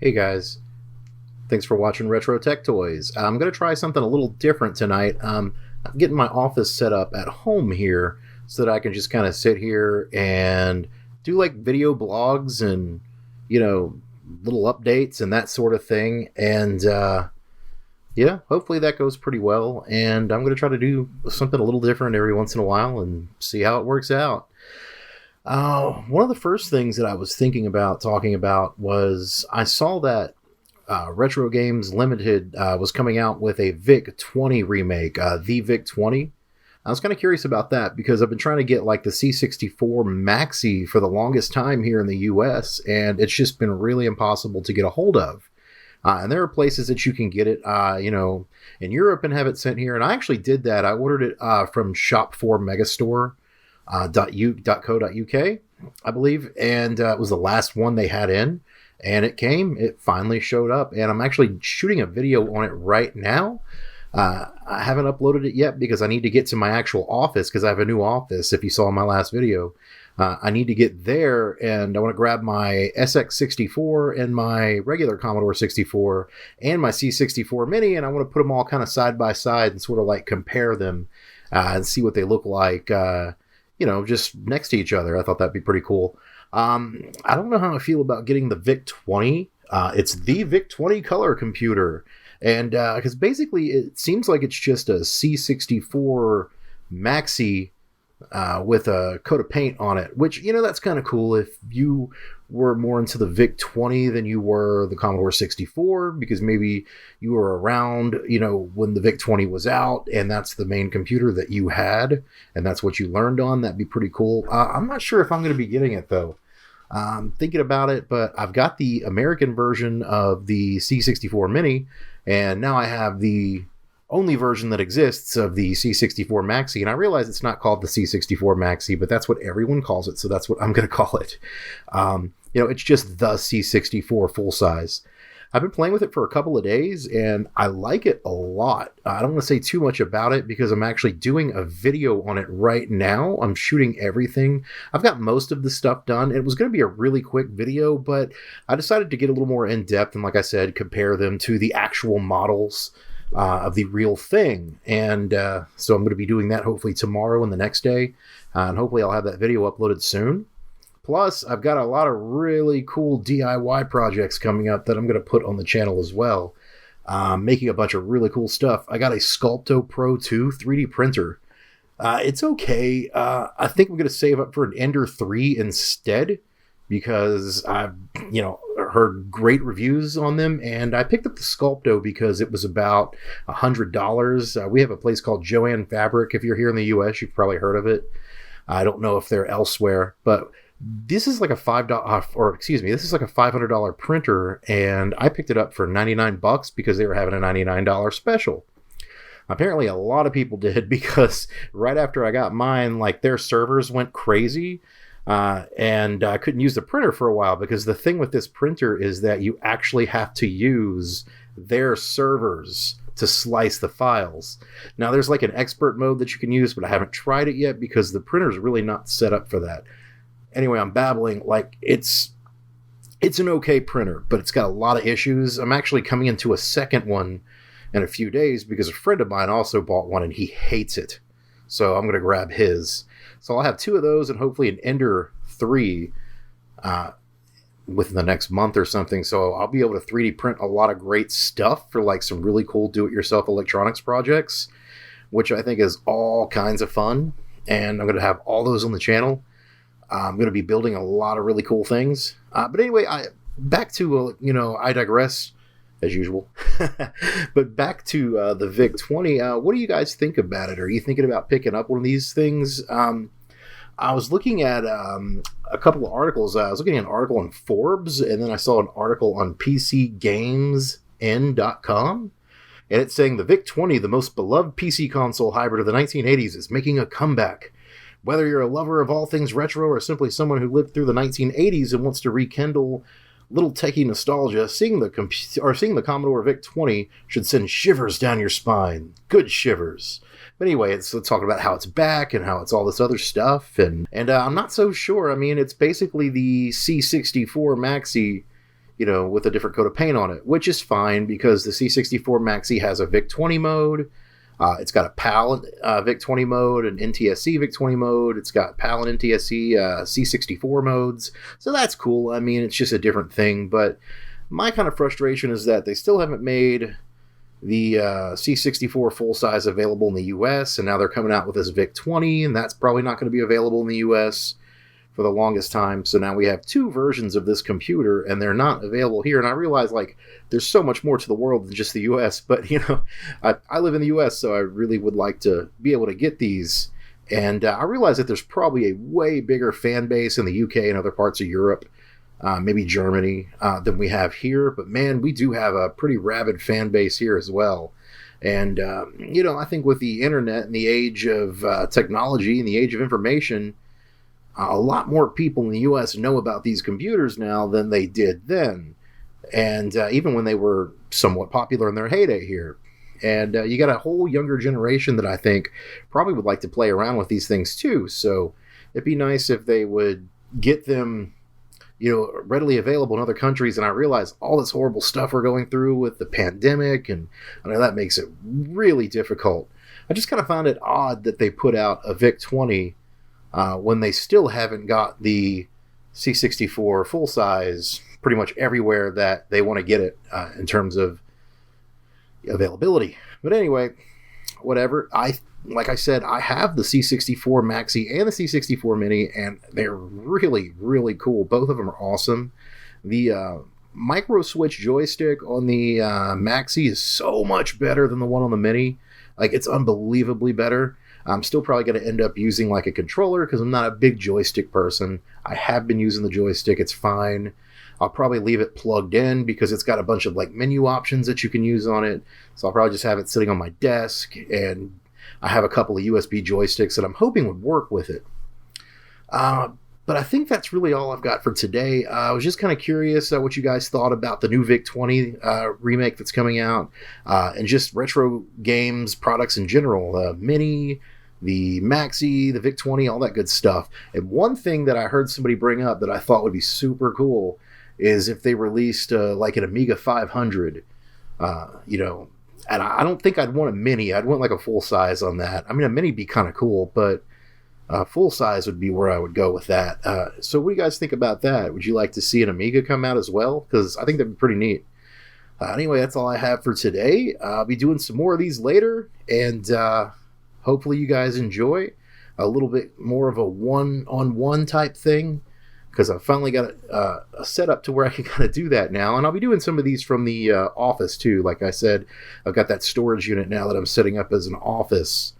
Hey guys, thanks for watching Retro Tech Toys. I'm going to try something a little different tonight. I'm getting my office set up at home here so that I can just kind of sit here and do like video blogs and, little updates and that sort of thing. And yeah, hopefully that goes pretty well. And I'm going to try to do something a little different every once in a while and see how it works out. One of the first things that I was thinking about talking about was I saw that Retro Games Limited was coming out with a VIC-20 remake, the VIC-20. I was kind of curious about that because I've been trying to get like the C64 Maxi for the longest time here in the US, and it's just been really impossible to get a hold of. And there are places that you can get it, in Europe and have it sent here. And I actually did that. I ordered it from Shop4 Megastore. .co.uk, I believe, and it was the last one they had in, and it finally showed up, and I'm actually shooting a video on it right now. I haven't uploaded it yet because I need to get to my actual office because I have a new office. If you saw my last video, I need to get there, and I want to grab my SX64 and my regular Commodore 64 and my C64 Mini, and I want to put them all kind of side by side and sort of like compare them and see what they look like just next to each other. I thought that'd be pretty cool. I don't know how I feel about getting the VIC-20. It's the VIC-20 color computer. And because basically it seems like it's just a C64 Maxi with a coat of paint on it, which, that's kind of cool if you were more into the VIC-20 than you were the Commodore 64, because maybe you were around, when the VIC-20 was out and that's the main computer that you had and that's what you learned on. That'd be pretty cool. I'm not sure if I'm going to be getting it though. Thinking about it, but I've got the American version of the C64 Mini, and now I have the only version that exists of the C64 Maxi, and I realize it's not called the C64 Maxi, but that's what everyone calls it, so that's what I'm going to call it. It's just the C64 full size. I've been playing with it for a couple of days, and I like it a lot. I don't want to say too much about it because I'm actually doing a video on it right now. I'm shooting everything. I've got most of the stuff done. It was going to be a really quick video, but I decided to get a little more in-depth and, like I said, compare them to the actual models of the real thing. And so I'm going to be doing that hopefully tomorrow and the next day. And hopefully I'll have that video uploaded soon. Plus, I've got a lot of really cool DIY projects coming up that I'm going to put on the channel as well. Making a bunch of really cool stuff. I got a Sculpto Pro 2 3D printer. It's okay. I think I'm going to save up for an Ender 3 instead because I've, heard great reviews on them, and I picked up the Sculpto because it was about $100. We have a place called Joann Fabric. If you're here in the US, you've probably heard of it. I don't know if they're elsewhere, but this is like a this is like a $500 printer, and I picked it up for $99 because they were having a $99 special. Apparently a lot of people did because right after I got mine, like their servers went crazy. And I couldn't use the printer for a while because the thing with this printer is that you actually have to use their servers to slice the files. Now there's like an expert mode that you can use, but I haven't tried it yet because the printer's really not set up for that. Anyway, I'm babbling. Like it's an okay printer, but it's got a lot of issues. I'm actually coming into a second one in a few days because a friend of mine also bought one and he hates it. So I'm going to grab his. So I'll have two of those and hopefully an Ender 3 within the next month or something. So I'll be able to 3D print a lot of great stuff for like some really cool do-it-yourself electronics projects, which I think is all kinds of fun. And I'm going to have all those on the channel. I'm going to be building a lot of really cool things. But anyway, back to, I digress as usual. But back to the VIC-20. What do you guys think about it? Are you thinking about picking up one of these things? I was looking at a couple of articles. I was looking at an article on Forbes, and then I saw an article on PCGamesN.com. And it's saying the VIC-20, the most beloved PC console hybrid of the 1980s, is making a comeback. Whether you're a lover of all things retro or simply someone who lived through the 1980s and wants to rekindle little techie nostalgia, seeing the Commodore VIC-20 should send shivers down your spine. Good shivers. But anyway, it's talking about how it's back and how it's all this other stuff, and I'm not so sure. I mean, it's basically the C64 Maxi, with a different coat of paint on it, which is fine because the C64 Maxi has a VIC-20 mode. It's got a PAL VIC-20 mode, an NTSC VIC-20 mode. It's got PAL and NTSC C64 modes. So that's cool. I mean, it's just a different thing. But my kind of frustration is that they still haven't made the C64 full-size available in the US, and now they're coming out with this VIC-20, and that's probably not going to be available in the US for the longest time. So now we have two versions of this computer, and they're not available here. And I realize, there's so much more to the world than just the US, but, I live in the US, so I really would like to be able to get these. And I realize that there's probably a way bigger fan base in the UK and other parts of Europe, maybe Germany, than we have here. But, man, we do have a pretty rabid fan base here as well. And, I think with the internet and the age of technology and the age of information, a lot more people in the U.S. know about these computers now than they did then. And even when they were somewhat popular in their heyday here. And you got a whole younger generation that I think probably would like to play around with these things too. So it'd be nice if they would get them, readily available in other countries. And I realize all this horrible stuff we're going through with the pandemic, and I know that makes it really difficult. I just kind of found it odd that they put out a VIC-20 when they still haven't got the C64 full-size pretty much everywhere that they want to get it in terms of availability. But anyway, whatever. Like I said, I have the C64 Maxi and the C64 Mini, and they're really, really cool. Both of them are awesome. The micro switch joystick on the Maxi is so much better than the one on the Mini. It's unbelievably better. I'm still probably going to end up using a controller because I'm not a big joystick person. I have been using the joystick. It's fine. I'll probably leave it plugged in because it's got a bunch of menu options that you can use on it. So I'll probably just have it sitting on my desk, and I have a couple of USB joysticks that I'm hoping would work with it. But I think that's really all I've got for today. I was just kind of curious what you guys thought about the new VIC-20 remake that's coming out, and just retro games products in general. The Mini, the Maxi, the VIC-20, all that good stuff. And one thing that I heard somebody bring up that I thought would be super cool is if they released an Amiga 500, and I don't think I'd want a Mini. I'd want a full size on that. I mean, a Mini would be kind of cool, but full size would be where I would go with that. So what do you guys think about that? Would you like to see an Amiga come out as well? Because I think that'd be pretty neat. Anyway, that's all I have for today. I'll be doing some more of these later, and hopefully you guys enjoy a little bit more of a one-on-one type thing, because I've finally got a setup to where I can kind of do that now. And I'll be doing some of these from the office too. Like I said, I've got that storage unit now that I'm setting up as an office.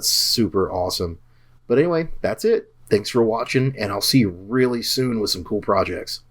Super awesome. But anyway, that's it. Thanks for watching, and I'll see you really soon with some cool projects.